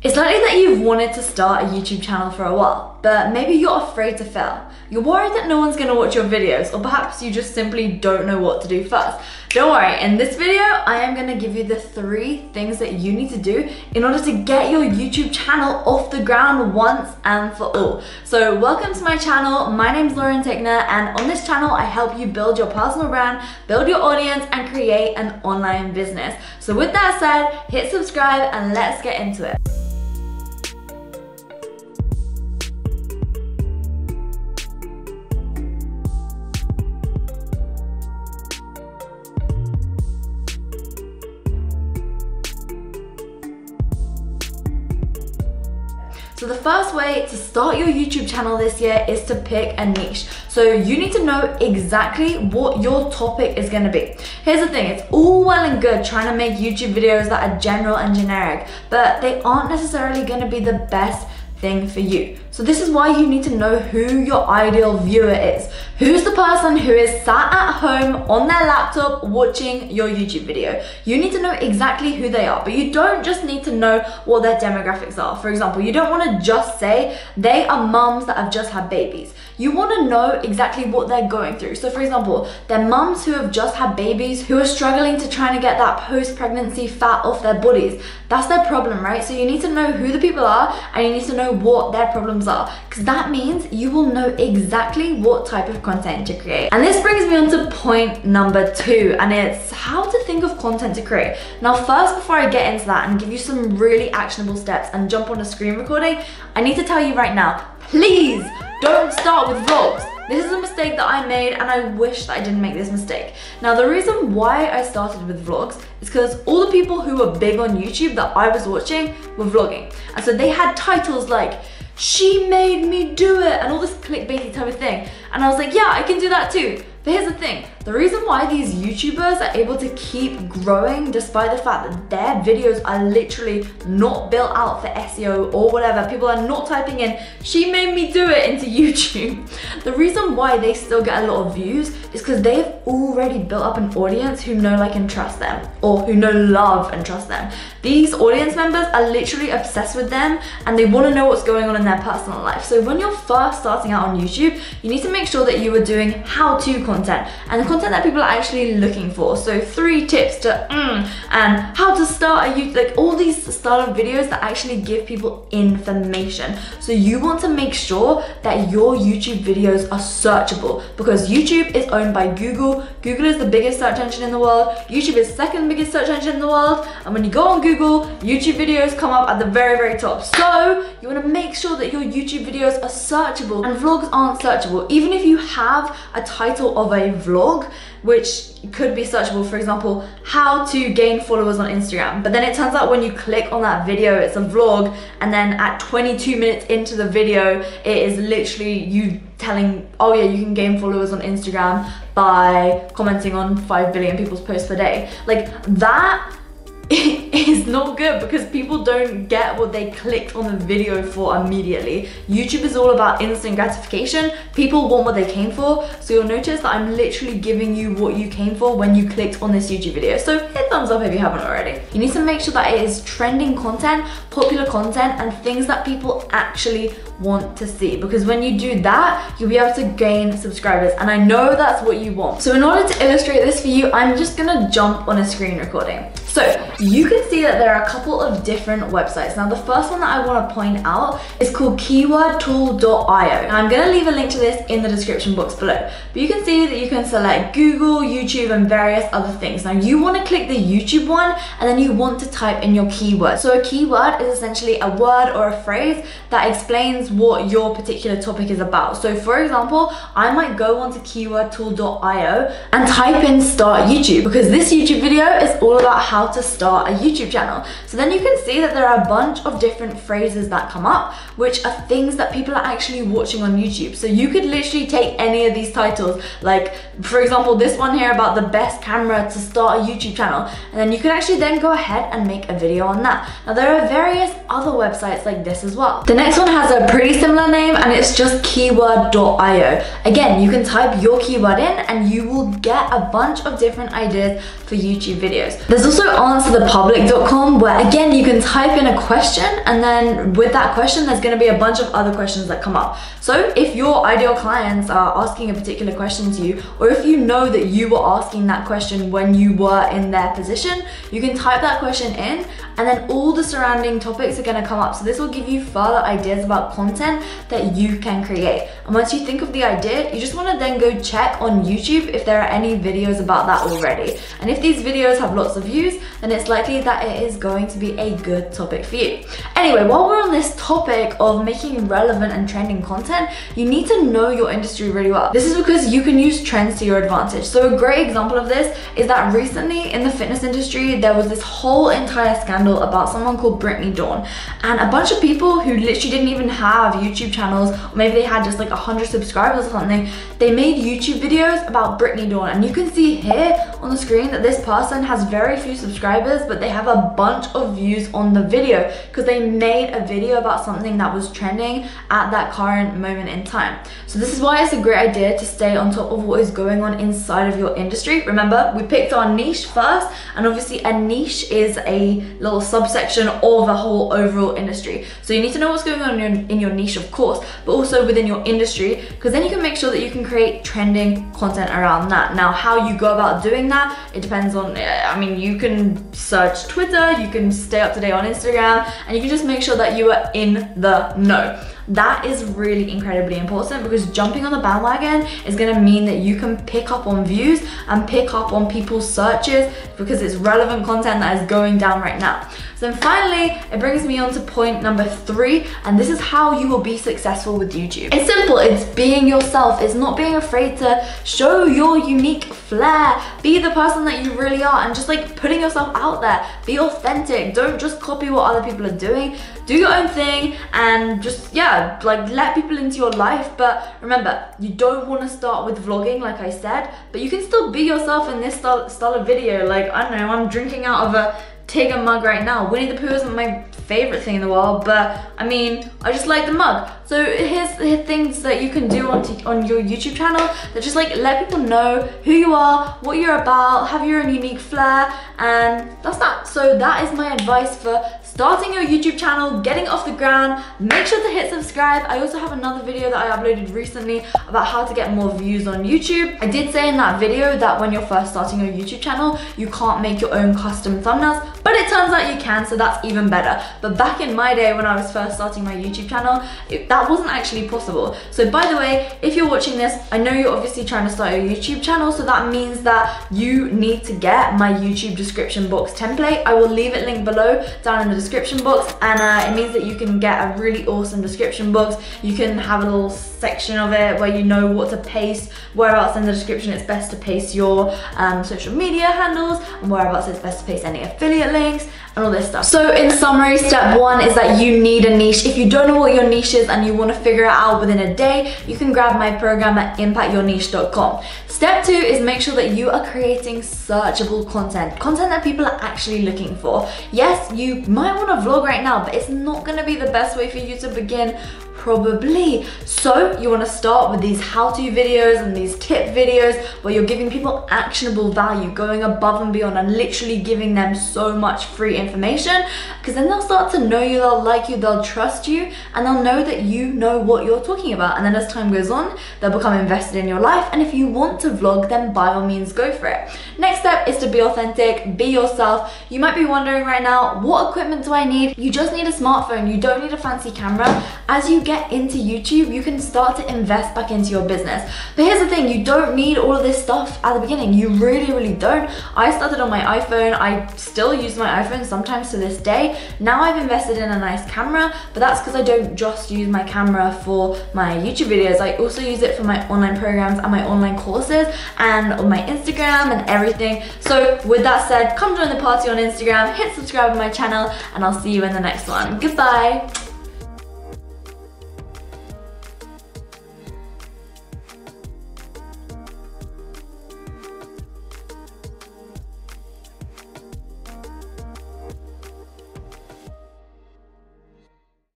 It's likely that you've wanted to start a YouTube channel for a while, but maybe you're afraid to fail. You're worried that no one's gonna watch your videos, or perhaps you just simply don't know what to do first. Don't worry, in this video, I am gonna give you the 3 things that you need to do in order to get your YouTube channel off the ground once and for all. So welcome to my channel. My name's Tickner, and on this channel, I help you build your personal brand, build your audience, and create an online business. So with that said, hit subscribe and let's get into it. So the first way to start your YouTube channel this year is to pick a niche. So you need to know exactly what your topic is going to be. Here's the thing, it's all well and good trying to make YouTube videos that are general and generic, but they aren't necessarily going to be the best thing for you. So this is why you need to know who your ideal viewer is. Who's the person who is sat at home on their laptop watching your YouTube video? You need to know exactly who they are, but you don't just need to know what their demographics are. For example, you don't want to just say they are mums that have just had babies. You want to know exactly what they're going through. So for example, they're mums who have just had babies who are struggling to try to get that post-pregnancy fat off their bodies. That's their problem, right? So you need to know who the people are and you need to know what their problems are, because that means you will know exactly what type of content to create. And this brings me on to point number 2, and it's how to think of content to create. Now first, before I get into that and give you some really actionable steps and jump on a screen recording, I need to tell you right now, please don't start with vlogs. This is a mistake that I made and I wish that I didn't make this mistake. Now the reason why I started with vlogs is because all the people who were big on YouTube that I was watching were vlogging. And so they had titles like, "She made me do it," and all this clickbaity type of thing. And I was like, yeah, I can do that too. But here's the thing, the reason why these YouTubers are able to keep growing despite the fact that their videos are literally not built out for SEO or whatever, people are not typing in, "She made me do it," into YouTube. The reason why they still get a lot of views is because they've already built up an audience who know, like, and trust them, or who know, love, and trust them. These audience members are literally obsessed with them and they want to know what's going on in their personal life. So when you're first starting out on YouTube, you need to make sure that you are doing how-to content and the content that people are actually looking for. So 3 tips to and how to start a YouTube, like all these style of videos that actually give people information. So you want to make sure that your YouTube videos are searchable, because YouTube is owned by Google. Google is the biggest search engine in the world. YouTube is second biggest search engine in the world. And when you go on Google, YouTube videos come up at the very, very top. So you want to make sure that your YouTube videos are searchable, and vlogs aren't searchable. Even if you have a title of a vlog, which could be searchable, for example, how to gain followers on Instagram. But then it turns out when you click on that video, it's a vlog, and then at 22 minutes into the video, it is literally you telling, oh yeah, you can gain followers on Instagram by commenting on 5 billion people's posts per day. Like, that is not good, because people don't get what they clicked on the video for immediately. YouTube is all about instant gratification. People want what they came for. So you'll notice that I'm literally giving you what you came for when you clicked on this YouTube video. So hit thumbs up if you haven't already. You need to make sure that it is trending content, popular content, and things that people actually want to see, because when you do that, you'll be able to gain subscribers, and I know that's what you want. So in order to illustrate this for you, I'm just gonna jump on a screen recording. So you can see that there are a couple of different websites. Now the first one that I want to point out is called keywordtool.io. And I'm going to leave a link to this in the description box below. But you can see that you can select Google, YouTube, and various other things. Now you want to click the YouTube one, and then you want to type in your keyword. So a keyword is essentially a word or a phrase that explains what your particular topic is about. So for example, I might go onto keywordtool.io and type in start YouTube, because this YouTube video is all about how to start a YouTube channel. So then you can see that there are a bunch of different phrases that come up, which are things that people are actually watching on YouTube. So you could literally take any of these titles, like for example, this one here about the best camera to start a YouTube channel, and then you can actually then go ahead and make a video on that. Now there are various other websites like this as well. The next one has a pretty similar name, and it's just keyword.io. Again, you can type your keyword in and you will get a bunch of different ideas for YouTube videos. There's also answerthepublic.com, where again you can type in a question, and then with that question there's going to be a bunch of other questions that come up. So if your ideal clients are asking a particular question to you, or if you know that you were asking that question when you were in their position, you can type that question in, and then all the surrounding topics are going to come up. So this will give you further ideas about content that you can create. And once you think of the idea, you just want to then go check on YouTube if there are any videos about that already. And if these videos have lots of views, then it's likely that it is going to be a good topic for you. Anyway, while we're on this topic of making relevant and trending content, you need to know your industry really well. This is because you can use trends to your advantage. So a great example of this is that recently in the fitness industry, there was this whole entire scandal about someone called Brittany Dawn, and a bunch of people who literally didn't even have YouTube channels, or maybe they had just like 100 subscribers or something. They made YouTube videos about Brittany Dawn, and you can see here on the screen that this person has very few subscribers, but they have a bunch of views on the video because they made a video about something that was trending at that current moment in time. So this is why it's a great idea to stay on top of what is going on inside of your industry. Remember, we picked our niche first, and obviously a niche is a little subsection of a whole overall industry. So you need to know what's going on in your niche, of course, but also within your industry, because then you can make sure that you can create trending content around that. Now, how you go about doing that, it depends on, I mean, you can search Twitter, you can stay up to date on Instagram, and you can just make sure that you are in the know. That is really incredibly important, because jumping on the bandwagon is going to mean that you can pick up on views and pick up on people's searches because it's relevant content that is going down right now. So then finally, it brings me on to point number 3, and this is how you will be successful with YouTube. It's simple, it's being yourself. It's not being afraid to show your unique flair. Be the person that you really are, and just like putting yourself out there. Be authentic. Don't just copy what other people are doing. Do your own thing, and just, yeah, like let people into your life. But remember, you don't want to start with vlogging like I said, but you can still be yourself in this style of video. Like, I don't know, I'm drinking out of a Tickner mug right now. Winnie the Pooh isn't my favorite thing in the world, but I mean, I just like the mug. So here's things that you can do on your YouTube channel that just like let people know who you are, what you're about, have your own unique flair, and that's that. So that is my advice for starting your YouTube channel, getting it off the ground. Make sure to hit subscribe. I also have another video that I uploaded recently about how to get more views on YouTube. I did say in that video that when you're first starting your YouTube channel, you can't make your own custom thumbnails, but it turns out you can, so that's even better. But back in my day when I was first starting my YouTube channel, that wasn't actually possible. So by the way, if you're watching this, I know you're obviously trying to start your YouTube channel, so that means that you need to get my YouTube description box template. I will leave it linked below down in the description box, and it means that you can get a really awesome description box. You can have a little section of it where you know what to paste, whereabouts in the description it's best to paste your social media handles, and whereabouts it's best to paste any affiliate links and all this stuff. So in summary, step 1 is that you need a niche. If you don't know what your niche is and you want to figure it out within a day, you can grab my program at impactyourniche.com. Step 2 is make sure that you are creating searchable content that people are actually looking for. Yes, you might want to vlog right now, but it's not going to be the best way for you to begin, probably. So you want to start with these how-to videos and these tip videos where you're giving people actionable value, going above and beyond, and literally giving them so much free information, because then they'll start to know you, they'll like you, they'll trust you, and they'll know that you know what you're talking about. And then as time goes on, they'll become invested in your life, and if you want to vlog, then by all means go for it. Next step is to be authentic, be yourself. You might be wondering right now, what equipment do I need? You just need a smartphone. You don't need a fancy camera. As you get into YouTube, you can start to invest back into your business. But here's the thing, you don't need all of this stuff at the beginning. You really don't. I started on my iPhone. I still use my iPhone sometimes to this day. Now I've invested in a nice camera, but that's because I don't just use my camera for my YouTube videos. I also use it for my online programs and my online courses and on my Instagram and everything. So with that said, come join the party on Instagram, hit subscribe on my channel, and I'll see you in the next one. Goodbye.